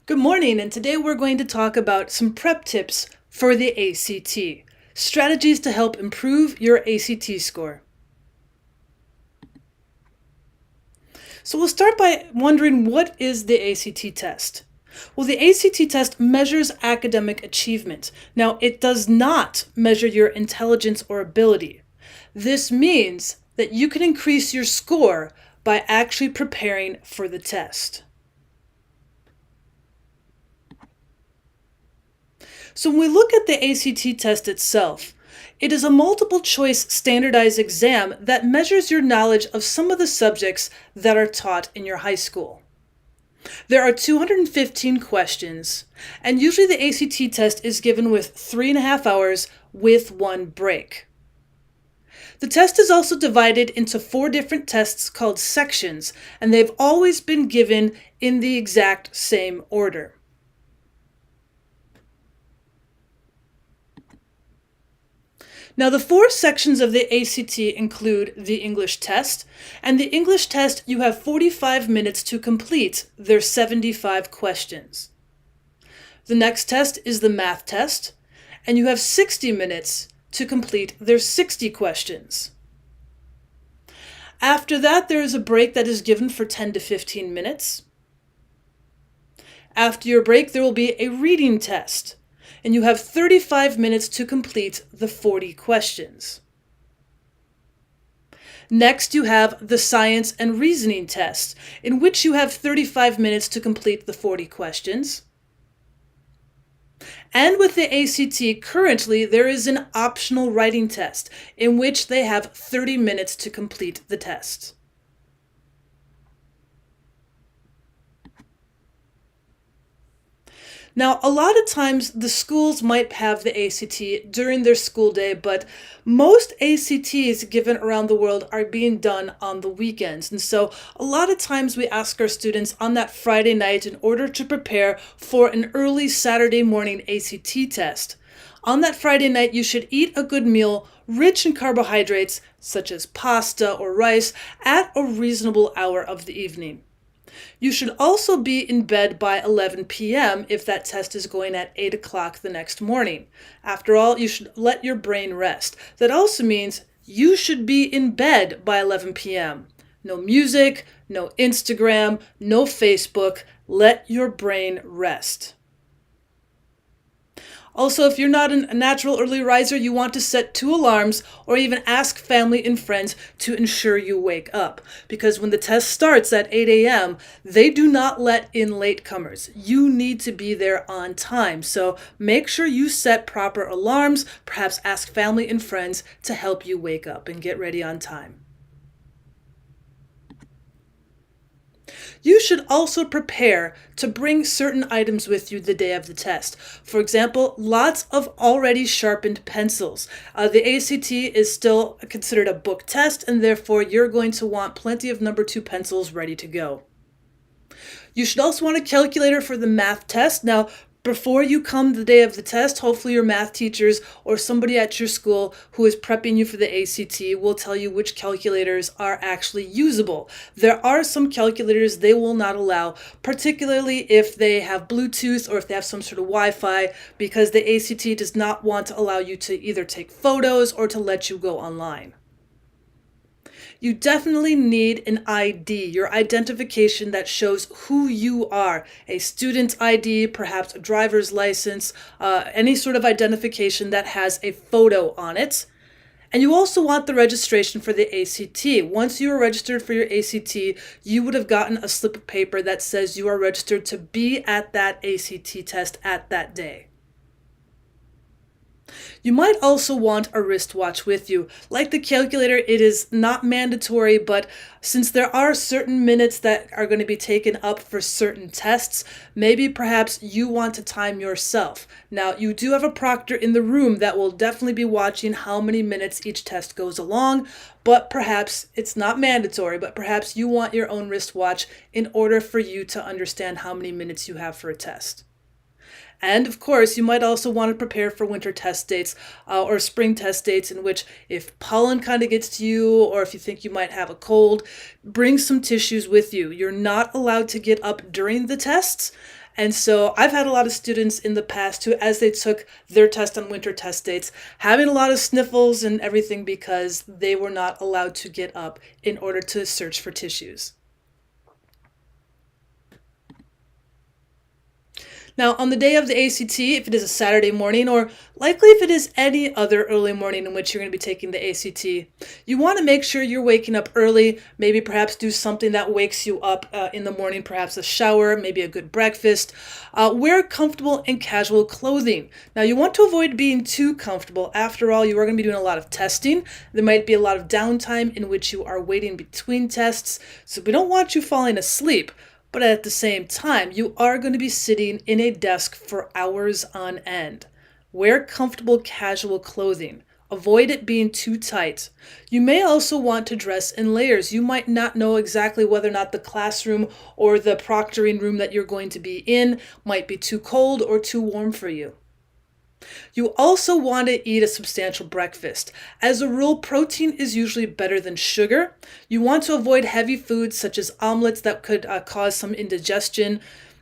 Good morning, and today we're going to talk about some prep tips for the ACT, strategies to help improve your ACT score. So we'll start by wondering, what is the ACT test? Well, the ACT test measures academic achievement. Now, it does not measure your intelligence or ability. This means that you can increase your score by actually preparing for the test. So when we look at the ACT test itself, it is a multiple choice standardized exam that measures your knowledge of some of the subjects that are taught in your high school. There are 215 questions, and usually the ACT test is given with 3.5 hours with one break. The test is also divided into 4 different tests called sections, and they've always been given in the exact same order. Now, the 4 sections of the ACT include the English test, and the English test you have 45 minutes to complete their 75 questions. The next test is the math test, and you have 60 minutes to complete their 60 questions. After that, there is a break that is given for 10 to 15 minutes. After your break, there will be a reading test, and you have 35 minutes to complete the 40 questions. Next, you have the science and reasoning test, in which you have 35 minutes to complete the 40 questions. And with the ACT, currently there is an optional writing test, in which they have 30 minutes to complete the test. Now, a lot of times the schools might have the ACT during their school day, but most ACTs given around the world are being done on the weekends. And so a lot of times we ask our students on that Friday night in order to prepare for an early Saturday morning ACT test. On that Friday night, you should eat a good meal rich in carbohydrates, such as pasta or rice, at a reasonable hour of the evening. You should also be in bed by 11 p.m. if that test is going at 8 o'clock the next morning. After all, you should let your brain rest. That also means you should be in bed by 11 p.m. No music, no Instagram, no Facebook. Let your brain rest. Also, if you're not a natural early riser, you want to set 2 alarms or even ask family and friends to ensure you wake up. Because when the test starts at 8 a.m., they do not let in latecomers. You need to be there on time. So make sure you set proper alarms, perhaps ask family and friends to help you wake up and get ready on time. You should also prepare to bring certain items with you the day of the test. For example, lots of already sharpened pencils. The ACT is still considered a book test, and therefore you're going to want plenty of number 2 pencils ready to go. You should also want a calculator for the math test. Now, before you come the day of the test, hopefully your math teachers or somebody at your school who is prepping you for the ACT will tell you which calculators are actually usable. There are some calculators they will not allow, particularly if they have Bluetooth or if they have some sort of Wi-Fi, because the ACT does not want to allow you to either take photos or to let you go online. You definitely need an ID, your identification that shows who you are. A student ID, perhaps a driver's license, any sort of identification that has a photo on it. And you also want the registration for the ACT. Once you are registered for your ACT, you would have gotten a slip of paper that says you are registered to be at that ACT test at that day. You might also want a wristwatch with you. Like the calculator, it is not mandatory, but since there are certain minutes that are going to be taken up for certain tests, maybe perhaps you want to time yourself. Now, you do have a proctor in the room that will definitely be watching how many minutes each test goes along, but perhaps it's not mandatory, but perhaps you want your own wristwatch in order for you to understand how many minutes you have for a test. And of course, you might also want to prepare for winter test dates or spring test dates, in which if pollen kind of gets to you or if you think you might have a cold, bring some tissues with you. You're not allowed to get up during the tests. And so I've had a lot of students in the past who, as they took their test on winter test dates, having a lot of sniffles and everything because they were not allowed to get up in order to search for tissues. Now, on the day of the ACT, if it is a Saturday morning, or likely if it is any other early morning in which you're going to be taking the ACT, you want to make sure you're waking up early, maybe perhaps do something that wakes you up in the morning, perhaps a shower, maybe a good breakfast. Wear comfortable and casual clothing. Now, you want to avoid being too comfortable. After all, you are going to be doing a lot of testing. There might be a lot of downtime in which you are waiting between tests, so we don't want you falling asleep. But at the same time, you are going to be sitting in a desk for hours on end. Wear comfortable, casual clothing. Avoid it being too tight. You may also want to dress in layers. You might not know exactly whether or not the classroom or the proctoring room that you're going to be in might be too cold or too warm for you. You also want to eat a substantial breakfast. As a rule, protein is usually better than sugar. You want to avoid heavy foods such as omelets that could cause some indigestion.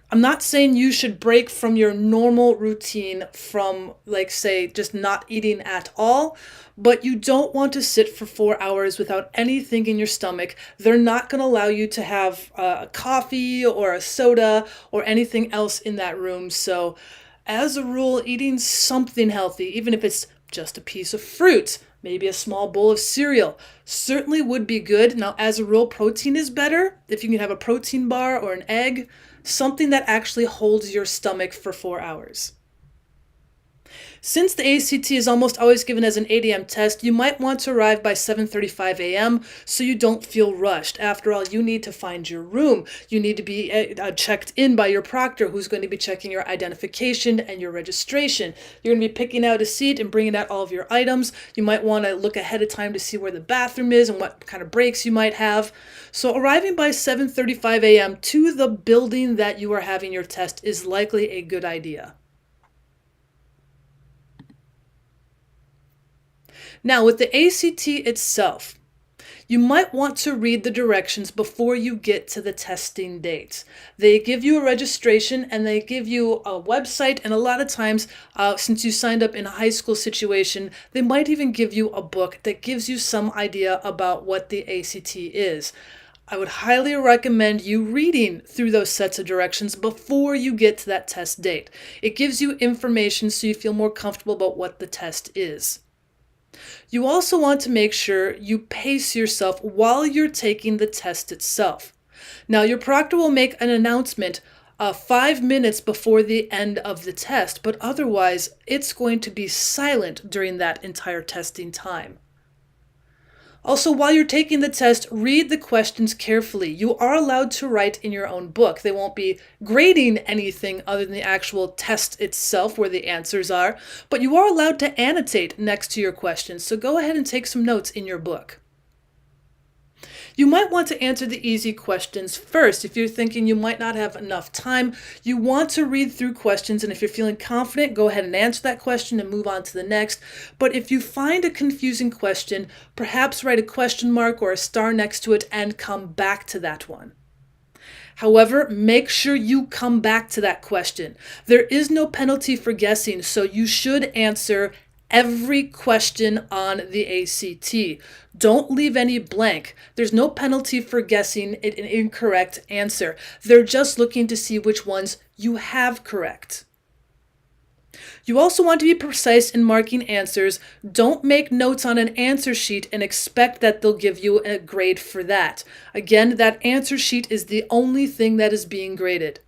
I'm not saying you should break from your normal routine from, like, say, just not eating at all, but you don't want to sit for 4 hours without anything in your stomach. They're not going to allow you to have a coffee or a soda or anything else in that room. So as a rule, eating something healthy, even if it's just a piece of fruit, maybe a small bowl of cereal, certainly would be good. Now, as a rule, protein is better. If you can have a protein bar or an egg, something that actually holds your stomach for 4 hours. Since the ACT is almost always given as an 8 a.m. test, you might want to arrive by 7:35 a.m. so you don't feel rushed. After all, you need to find your room. You need to be checked in by your proctor, who's going to be checking your identification and your registration. You're going to be picking out a seat and bringing out all of your items. You might want to look ahead of time to see where the bathroom is and what kind of breaks you might have. So arriving by 7:35 a.m. to the building that you are having your test is likely a good idea. Now, with the ACT itself, you might want to read the directions before you get to the testing date. They give you a registration and they give you a website, and a lot of times, since you signed up in a high school situation, they might even give you a book that gives you some idea about what the ACT is. I would highly recommend you reading through those sets of directions before you get to that test date. It gives you information so you feel more comfortable about what the test is. You also want to make sure you pace yourself while you're taking the test itself. Now, your proctor will make an announcement 5 minutes before the end of the test, but otherwise, it's going to be silent during that entire testing time. Also, while you're taking the test, read the questions carefully. You are allowed to write in your own book. They won't be grading anything other than the actual test itself where the answers are, but you are allowed to annotate next to your questions, so go ahead and take some notes in your book. You might want to answer the easy questions first. If you're thinking you might not have enough time, you want to read through questions, and if you're feeling confident, go ahead and answer that question and move on to the next. But if you find a confusing question, perhaps write a question mark or a star next to it and come back to that one. However, make sure you come back to that question. There is no penalty for guessing, so you should answer every question on the ACT. Don't leave any blank. There's no penalty for guessing an incorrect answer. They're just looking to see which ones you have correct. You also want to be precise in marking answers. Don't make notes on an answer sheet and expect that they'll give you a grade for that. Again, that answer sheet is the only thing that is being graded.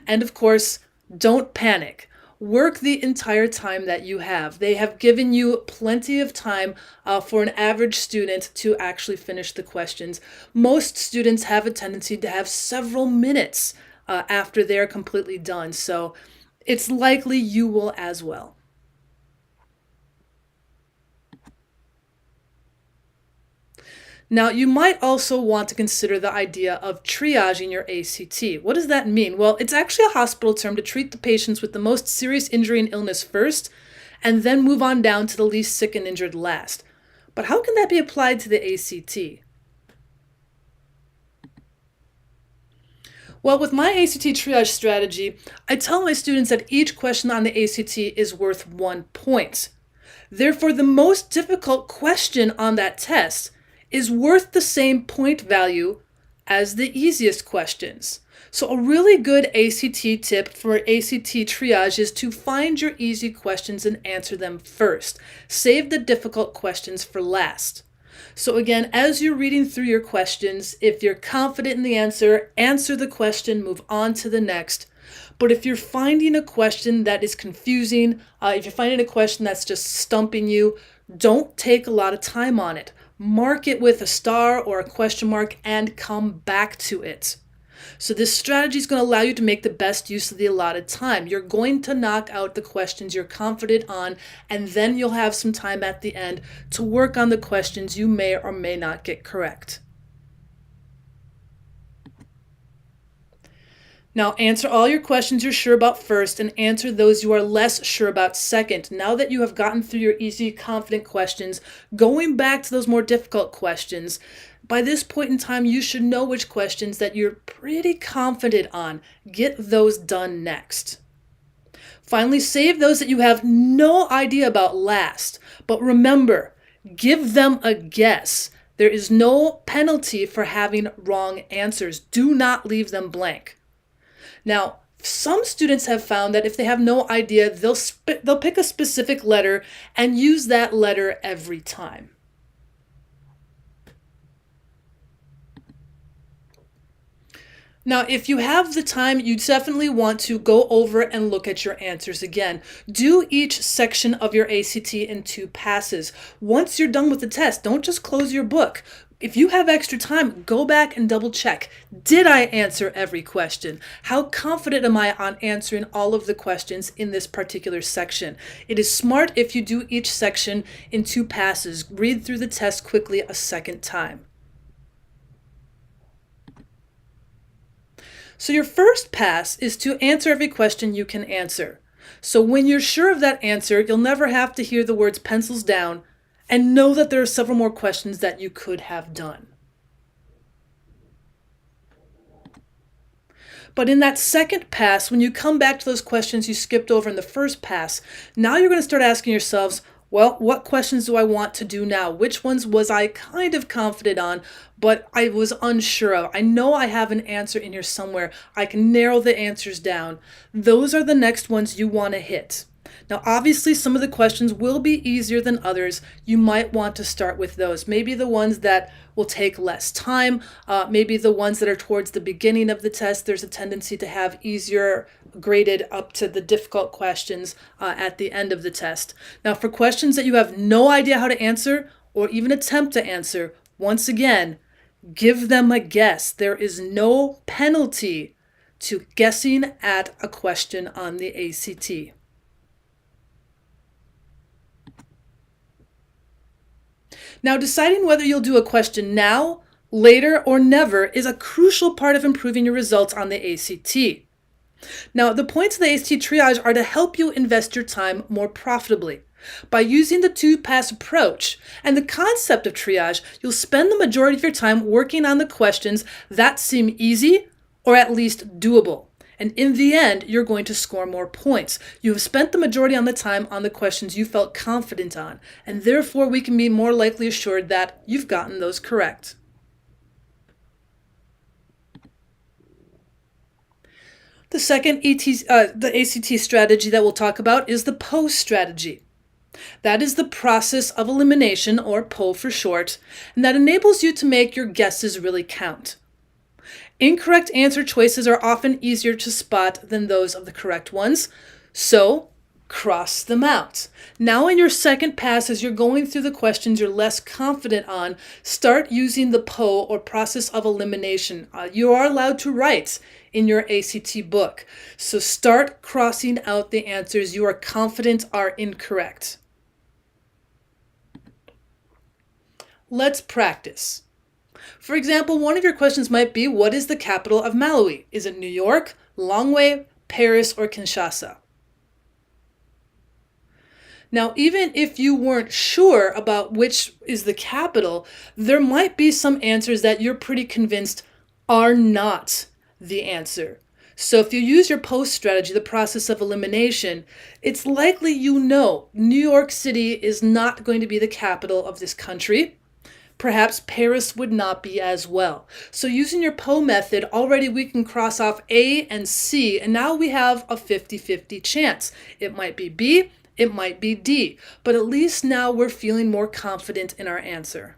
And of course, don't panic. Work the entire time that you have. They have given you plenty of time for an average student to actually finish the questions. Most students have a tendency to have several minutes after they're completely done, so it's likely you will as well. Now, you might also want to consider the idea of triaging your ACT. What does that mean? Well, it's actually a hospital term to treat the patients with the most serious injury and illness first, and then move on down to the least sick and injured last. But how can that be applied to the ACT? Well, with my ACT triage strategy, I tell my students that each question on the ACT is worth 1 point. Therefore, the most difficult question on that test is worth the same point value as the easiest questions. So a really good ACT tip for ACT triage is to find your easy questions and answer them first. Save the difficult questions for last. So again, as you're reading through your questions, if you're confident in the answer, answer the question, move on to the next. But if you're finding a question that is confusing, if you're finding a question that's just stumping you, don't take a lot of time on it. Mark it with a star or a question mark and come back to it. So this strategy is going to allow you to make the best use of the allotted time. You're going to knock out the questions you're confident on, and then you'll have some time at the end to work on the questions you may or may not get correct. Now answer all your questions you're sure about first and answer those you are less sure about second. Now that you have gotten through your easy, confident questions, going back to those more difficult questions, by this point in time, you should know which questions that you're pretty confident on. Get those done next. Finally, save those that you have no idea about last. But remember, give them a guess. There is no penalty for having wrong answers. Do not leave them blank. Now, some students have found that if they have no idea, they'll pick a specific letter and use that letter every time. Now, if you have the time, you definitely want to go over and look at your answers again. Do each section of your ACT in 2 passes. Once you're done with the test, don't just close your book. If you have extra time, go back and double check. Did I answer every question? How confident am I on answering all of the questions in this particular section? It is smart if you do each section in 2 passes. Read through the test quickly a second time. So your first pass is to answer every question you can answer. So when you're sure of that answer, you'll never have to hear the words pencils down and know that there are several more questions that you could have done. But in that second pass, when you come back to those questions you skipped over in the first pass, now you're going to start asking yourselves, well, what questions do I want to do now? Which ones was I kind of confident on, but I was unsure of? I know I have an answer in here somewhere. I can narrow the answers down. Those are the next ones you want to hit. Now, obviously, some of the questions will be easier than others. You might want to start with those. Maybe the ones that will take less time, maybe the ones that are towards the beginning of the test. There's a tendency to have easier graded up to the difficult questions at the end of the test. Now, for questions that you have no idea how to answer or even attempt to answer, once again, give them a guess. There is no penalty to guessing at a question on the ACT. Now, deciding whether you'll do a question now, later, or never is a crucial part of improving your results on the ACT. Now, the points of the ACT triage are to help you invest your time more profitably. By using the 2-pass approach and the concept of triage, you'll spend the majority of your time working on the questions that seem easy or at least doable. And in the end, you're going to score more points. You have spent the majority of the time on the questions you felt confident on, and therefore we can be more likely assured that you've gotten those correct. The second the ACT strategy that we'll talk about is the PO strategy. That is the process of elimination, or PO for short, and that enables you to make your guesses really count. Incorrect answer choices are often easier to spot than those of the correct ones, so cross them out. Now in your second pass, as you're going through the questions you're less confident on, start using the PO, or process of elimination. You are allowed to write in your ACT book, so start crossing out the answers you are confident are incorrect. Let's practice. For example, one of your questions might be, what is the capital of Malawi? Is it New York, Lilongwe, Paris, or Kinshasa? Now, even if you weren't sure about which is the capital, there might be some answers that you're pretty convinced are not the answer. So if you use your post strategy, the process of elimination, it's likely you know New York City is not going to be the capital of this country. Perhaps Paris would not be as well. So using your PO method, already we can cross off A and C, and now we have a 50-50 chance. It might be B, it might be D, but at least now we're feeling more confident in our answer.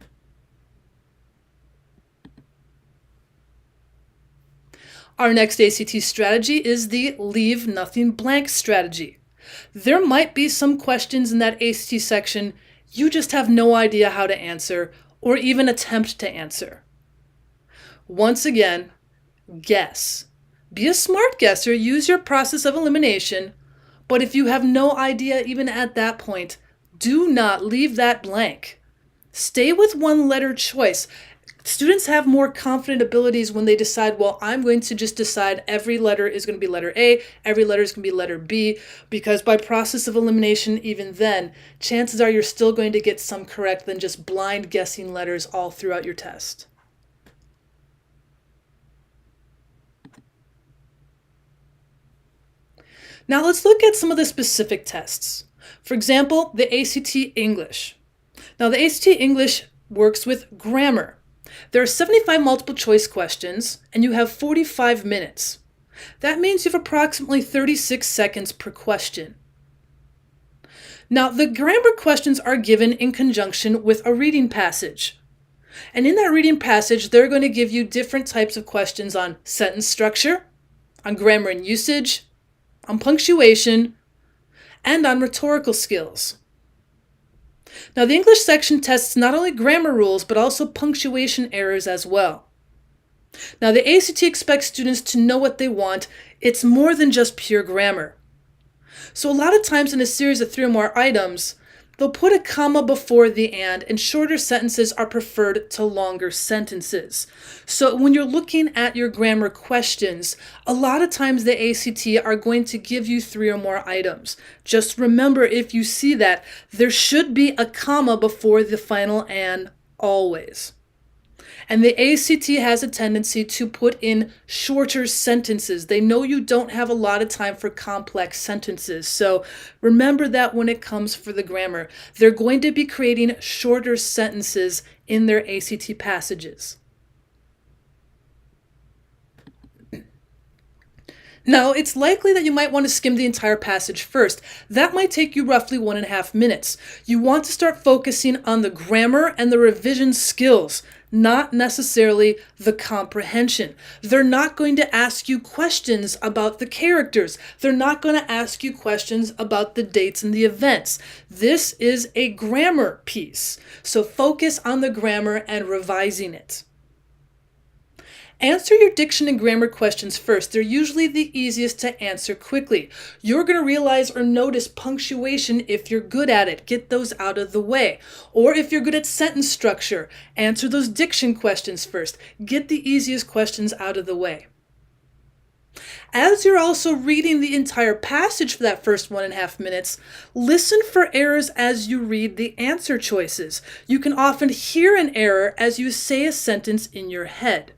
Our next ACT strategy is the leave nothing blank strategy. There might be some questions in that ACT section you just have no idea how to answer or even attempt to answer. Once again, guess. Be a smart guesser, use your process of elimination, but if you have no idea even at that point, do not leave that blank. Stay with one letter choice. Students have more confident abilities when they decide, well, I'm going to just decide every letter is going to be letter A, every letter is going to be letter B, because by process of elimination, even then, chances are you're still going to get some correct than just blind guessing letters all throughout your test. Now let's look at some of the specific tests. For example, the ACT English. Now the ACT English works with grammar. There are 75 multiple choice questions, and you have 45 minutes. That means you have approximately 36 seconds per question. Now, the grammar questions are given in conjunction with a reading passage. And in that reading passage, they're going to give you different types of questions on sentence structure, on grammar and usage, on punctuation, and on rhetorical skills. Now, the English section tests not only grammar rules, but also punctuation errors as well. Now, the ACT expects students to know what they want. It's more than just pure grammar. So a lot of times in a series of 3 or more items, they'll put a comma before the and shorter sentences are preferred to longer sentences. So when you're looking at your grammar questions, a lot of times the ACT are going to give you 3 or more items. Just remember, if you see that, there should be a comma before the final and always. And the ACT has a tendency to put in shorter sentences. They know you don't have a lot of time for complex sentences. So remember that when it comes for the grammar. They're going to be creating shorter sentences in their ACT passages. Now, it's likely that you might want to skim the entire passage first. That might take you roughly 1.5 minutes. You want to start focusing on the grammar and the revision skills, not necessarily the comprehension. They're not going to ask you questions about the characters. They're not going to ask you questions about the dates and the events. This is a grammar piece, so focus on the grammar and revising it. Answer your diction and grammar questions first. They're usually the easiest to answer quickly. You're going to realize or notice punctuation if you're good at it. Get those out of the way. Or if you're good at sentence structure, answer those diction questions first. Get the easiest questions out of the way. As you're also reading the entire passage for that first 1.5 minutes, listen for errors as you read the answer choices. You can often hear an error as you say a sentence in your head.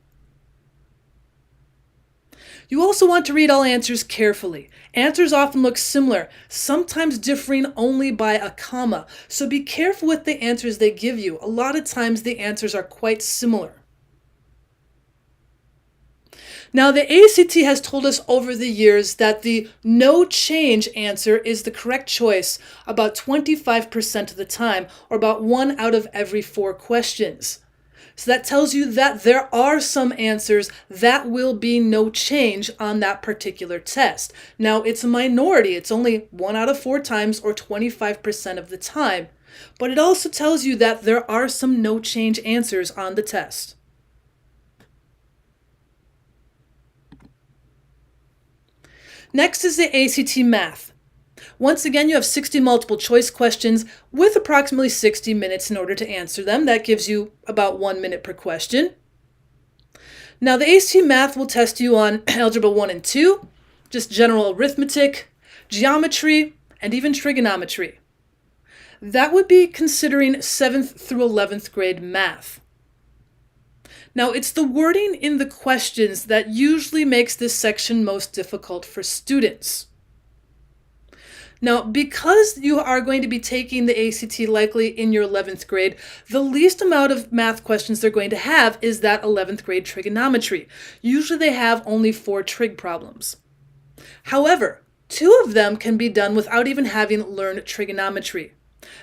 You also want to read all answers carefully. Answers often look similar, sometimes differing only by a comma, so be careful with the answers they give you. A lot of times the answers are quite similar. Now, the ACT has told us over the years that the no change answer is the correct choice about 25% of the time, or about 1 out of every 4 questions. So that tells you that there are some answers that will be no change on that particular test. Now, it's a minority. It's only 1 out of 4 times, or 25% of the time. But it also tells you that there are some no change answers on the test. Next is the ACT Math. Once again, you have 60 multiple choice questions with approximately 60 minutes in order to answer them. That gives you about 1 minute per question. Now, the ACT Math will test you on Algebra 1 and 2, just general arithmetic, geometry, and even trigonometry. That would be considering 7th through 11th grade math. Now, it's the wording in the questions that usually makes this section most difficult for students. Now, because you are going to be taking the ACT likely in your 11th grade, the least amount of math questions they're going to have is that 11th grade trigonometry. Usually they have only 4 trig problems. However, 2 of them can be done without even having learned trigonometry.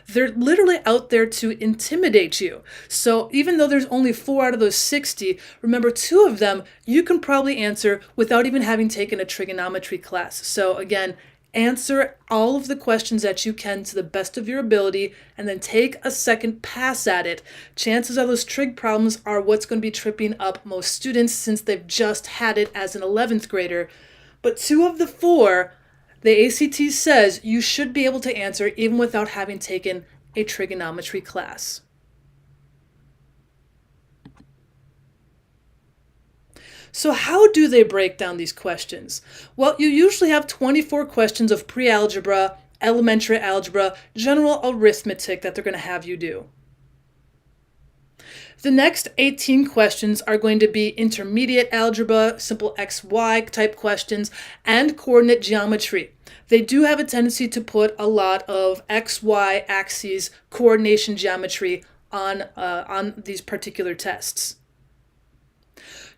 They're literally out there to intimidate you. So even though there's only 4 out of those 60, remember 2 of them you can probably answer without even having taken a trigonometry class. So again, answer all of the questions that you can to the best of your ability and then take a second pass at it. Chances are those trig problems are what's going to be tripping up most students since they've just had it as an 11th grader. But 2 of the 4, the ACT says you should be able to answer even without having taken a trigonometry class. So how do they break down these questions? Well, you usually have 24 questions of pre-algebra, elementary algebra, general arithmetic that they're going to have you do. The next 18 questions are going to be intermediate algebra, simple XY type questions, and coordinate geometry. They do have a tendency to put a lot of XY axes coordination geometry on these particular tests.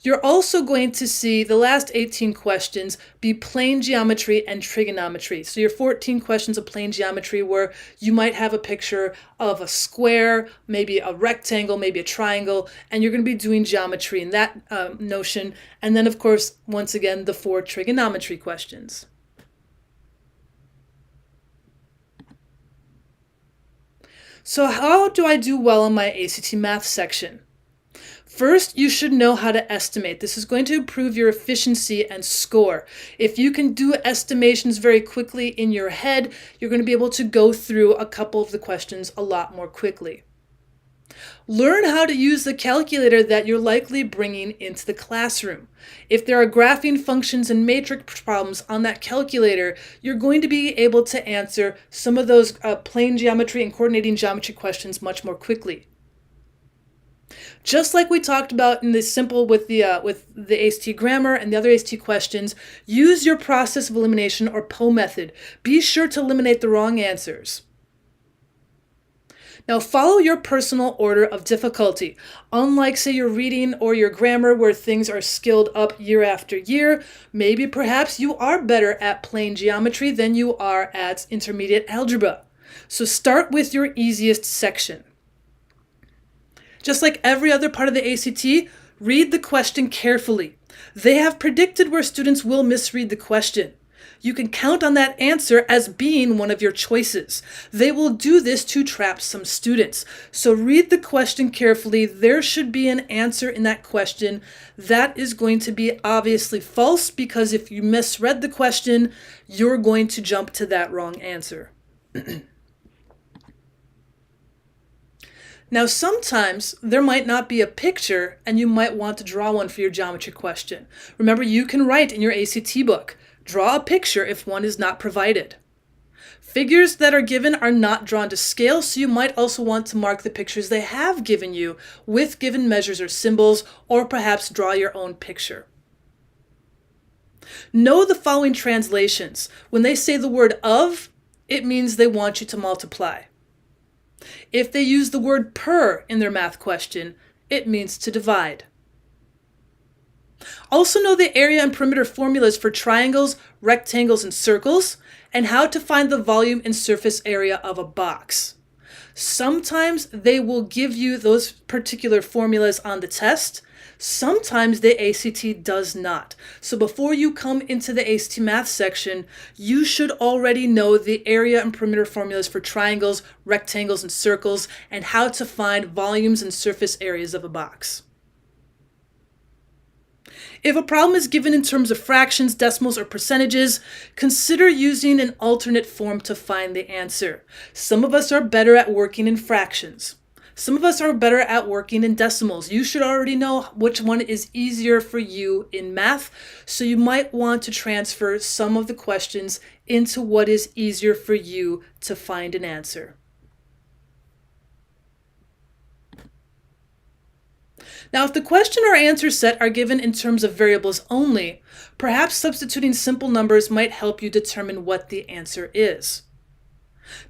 You're also going to see the last 18 questions be plane geometry and trigonometry. So your 14 questions of plane geometry where you might have a picture of a square, maybe a rectangle, maybe a triangle, and you're going to be doing geometry in that notion. And then, of course, once again, the 4 trigonometry questions. So how do I do well in my ACT math section? First, you should know how to estimate. This is going to improve your efficiency and score. If you can do estimations very quickly in your head, you're going to be able to go through a couple of the questions a lot more quickly. Learn how to use the calculator that you're likely bringing into the classroom. If there are graphing functions and matrix problems on that calculator, you're going to be able to answer some of those plane geometry and coordinating geometry questions much more quickly. Just like we talked about in the simple with the ACT grammar and the other ACT questions, use your process of elimination or PO method. Be sure to eliminate the wrong answers. Now follow your personal order of difficulty. Unlike, say, your reading or your grammar where things are skilled up year after year, maybe perhaps you are better at plane geometry than you are at intermediate algebra. So start with your easiest section. Just like every other part of the ACT, read the question carefully. They have predicted where students will misread the question. You can count on that answer as being one of your choices. They will do this to trap some students. So read the question carefully. There should be an answer in that question that is going to be obviously false, because if you misread the question, you're going to jump to that wrong answer. Now, sometimes there might not be a picture and you might want to draw one for your geometry question. Remember, you can write in your ACT book, draw a picture if one is not provided. Figures that are given are not drawn to scale, so you might also want to mark the pictures they have given you with given measures or symbols, or perhaps draw your own picture. Know the following translations. When they say the word of, it means they want you to multiply. If they use the word per in their math question, it means to divide. Also know the area and perimeter formulas for triangles, rectangles, and circles, and how to find the volume and surface area of a box. Sometimes they will give you those particular formulas on the test. Sometimes the ACT does not. So before you come into the ACT math section, you should already know the area and perimeter formulas for triangles, rectangles, and circles, and how to find volumes and surface areas of a box. If a problem is given in terms of fractions, decimals, or percentages, consider using an alternate form to find the answer. Some of us are better at working in fractions. Some of us are better at working in decimals. You should already know which one is easier for you in math, so you might want to transfer some of the questions into what is easier for you to find an answer. Now, if the question or answer set are given in terms of variables only, perhaps substituting simple numbers might help you determine what the answer is.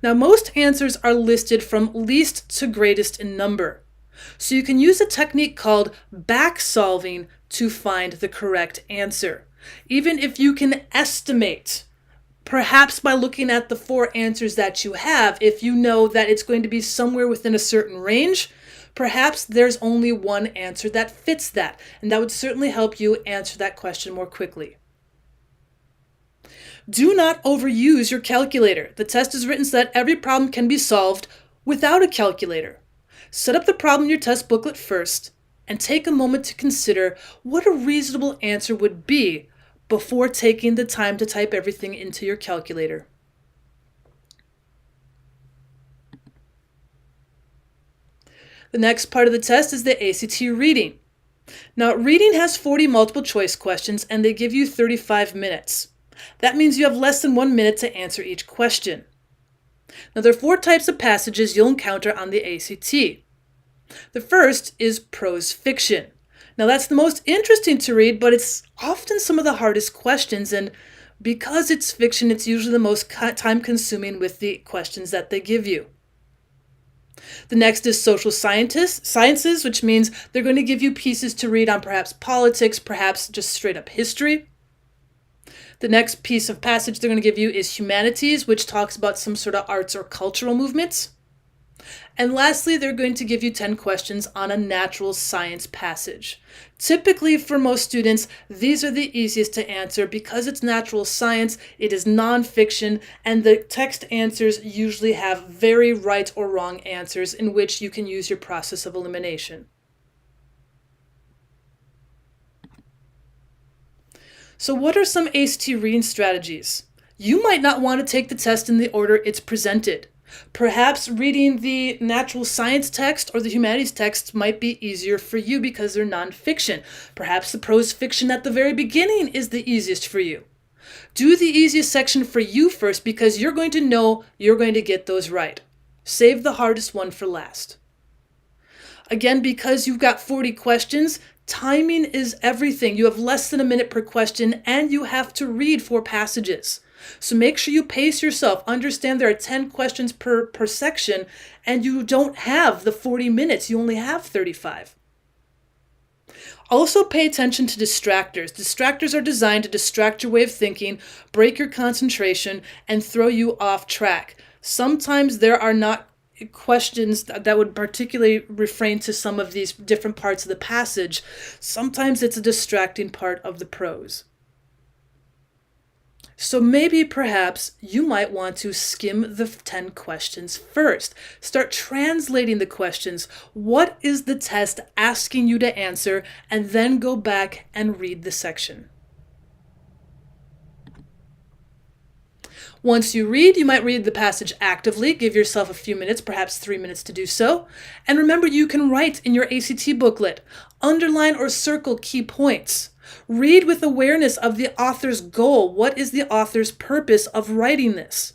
Now, most answers are listed from least to greatest in number, so you can use a technique called back solving to find the correct answer. Even if you can estimate, perhaps by looking at the 4 answers that you have, if you know that it's going to be somewhere within a certain range, perhaps there's only one answer that fits that, and that would certainly help you answer that question more quickly. Do not overuse your calculator. The test is written so that every problem can be solved without a calculator. Set up the problem in your test booklet first, and take a moment to consider what a reasonable answer would be before taking the time to type everything into your calculator. The next part of the test is the ACT reading. Now, reading has 40 multiple choice questions and they give you 35 minutes. That means you have less than 1 minute to answer each question. Now, there are 4 types of passages you'll encounter on the ACT. The first is prose fiction. Now, that's the most interesting to read, but it's often some of the hardest questions, and because it's fiction, it's usually the most time-consuming with the questions that they give you. The next is social sciences, which means they're going to give you pieces to read on perhaps politics, perhaps just straight up history. The next piece of passage they're going to give you is humanities, which talks about some sort of arts or cultural movements. And lastly, they're going to give you 10 questions on a natural science passage. Typically, for most students, these are the easiest to answer because it's natural science, it is nonfiction, and the text answers usually have very right or wrong answers in which you can use your process of elimination. So what are some ACT reading strategies? You might not want to take the test in the order it's presented. Perhaps reading the natural science text or the humanities text might be easier for you because they're nonfiction. Perhaps the prose fiction at the very beginning is the easiest for you. Do the easiest section for you first because you're going to know you're going to get those right. Save the hardest one for last. Again, because you've got 40 questions, timing is everything. You have less than a minute per question and you have to read 4 passages. So make sure you pace yourself. Understand there are 10 questions per section and you don't have the 40 minutes. You only have 35. Also pay attention to distractors. Distractors are designed to distract your way of thinking, break your concentration, and throw you off track. Sometimes there are not questions that would particularly refrain to some of these different parts of the passage. Sometimes it's a distracting part of the prose. So maybe perhaps you might want to skim the 10 questions first. Start translating the questions. What is the test asking you to answer? And then go back and read the section. Once you read, you might read the passage actively. Give yourself a few minutes, perhaps 3 minutes to do so. And remember, you can write in your ACT booklet. Underline or circle key points. Read with awareness of the author's goal. What is the author's purpose of writing this?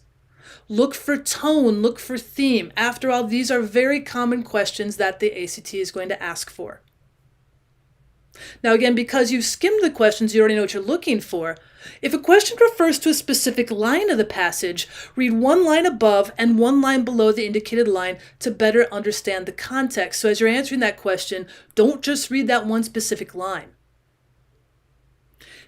Look for tone, look for theme. After all, these are very common questions that the ACT is going to ask for. Now again, because you've skimmed the questions, you already know what you're looking for. If a question refers to a specific line of the passage, read 1 line above and 1 line below the indicated line to better understand the context. So as you're answering that question, don't just read that one specific line.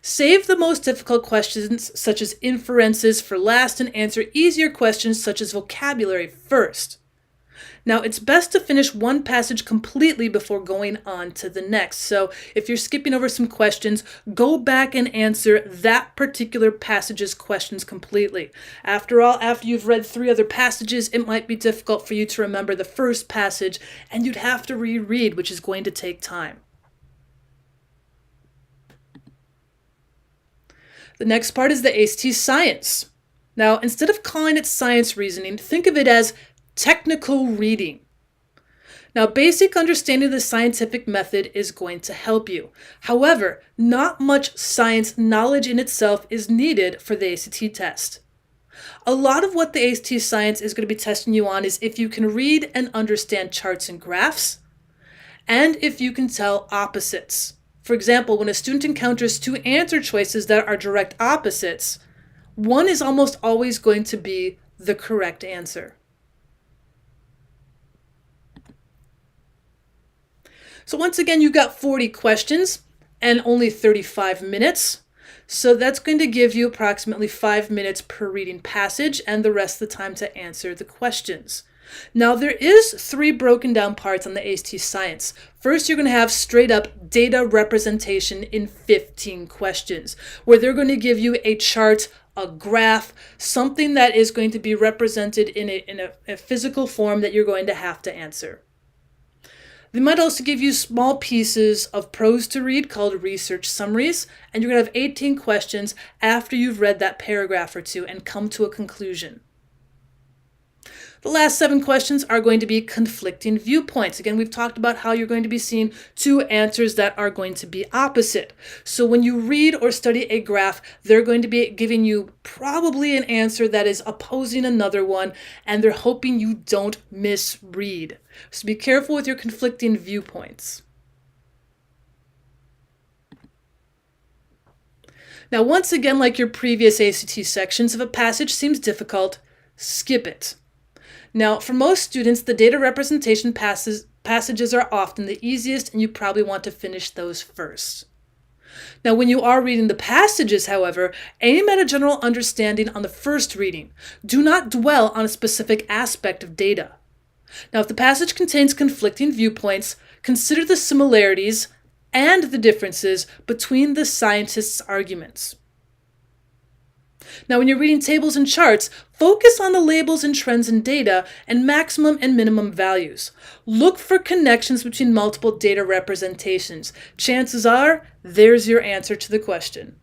Save the most difficult questions, such as inferences, for last and answer easier questions, such as vocabulary, first. Now, it's best to finish one passage completely before going on to the next. So if you're skipping over some questions, go back and answer that particular passage's questions completely. After all, after you've read 3 other passages, it might be difficult for you to remember the first passage, and you'd have to reread, which is going to take time. The next part is the ACT science. Now, instead of calling it science reasoning, think of it as technical reading. Now, basic understanding of the scientific method is going to help you. However, not much science knowledge in itself is needed for the ACT test. A lot of what the ACT science is going to be testing you on is if you can read and understand charts and graphs, and if you can tell opposites. For example, when a student encounters two answer choices that are direct opposites, one is almost always going to be the correct answer. So once again, you've got 40 questions and only 35 minutes. So that's going to give you approximately 5 minutes per reading passage and the rest of the time to answer the questions. Now, there is 3 broken down parts on the ACT Science. First, you're going to have straight up data representation in 15 questions, where they're going to give you a chart, a graph, something that is going to be represented in a physical form that you're going to have to answer. They might also give you small pieces of prose to read called research summaries, and you're going to have 18 questions after you've read that paragraph or two and come to a conclusion. The last 7 questions are going to be conflicting viewpoints. Again, we've talked about how you're going to be seeing 2 answers that are going to be opposite. So when you read or study a graph, they're going to be giving you probably an answer that is opposing another one, and they're hoping you don't misread. So be careful with your conflicting viewpoints. Now, once again, like your previous ACT sections, if a passage seems difficult, skip it. Now, for most students, the data representation passages are often the easiest, and you probably want to finish those first. Now, when you are reading the passages, however, aim at a general understanding on the first reading. Do not dwell on a specific aspect of data. Now, if the passage contains conflicting viewpoints, consider the similarities and the differences between the scientists' arguments. Now, when you're reading tables and charts, focus on the labels and trends in data and maximum and minimum values. Look for connections between multiple data representations. Chances are, there's your answer to the question.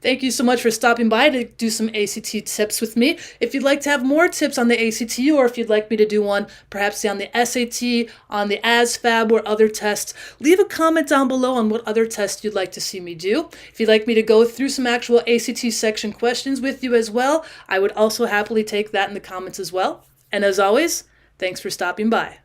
Thank you so much for stopping by to do some ACT tips with me. If you'd like to have more tips on the ACT, or if you'd like me to do one perhaps on the SAT, on the ASVAB, or other tests, leave a comment down below on what other tests you'd like to see me do. If you'd like me to go through some actual ACT section questions with you as well, I would also happily take that in the comments as well. And as always, thanks for stopping by.